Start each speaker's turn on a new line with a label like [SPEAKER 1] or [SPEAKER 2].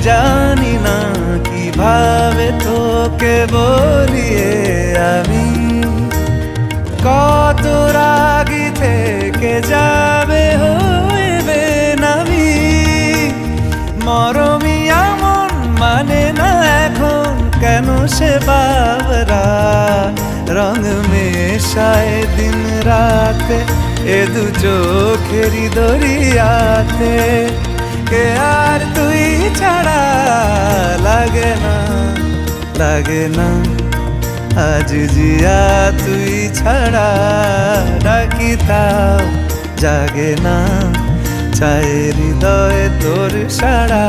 [SPEAKER 1] জানি না কিভাবে তোকে বলিয়ে আমি কত রাগি থেকে যাবে হইবে নামি মরমি এমন মানে না এখন কেন সে বাবরা রং মেশায় দিন রাতে এ দু চোখেরি দরিয়াতে কে আর তুই ছাড়া লাগে না আজ জিয়া তুই ছাড়া ডাকিতাম জাগে না চায় হৃদয় তোর সাড়া।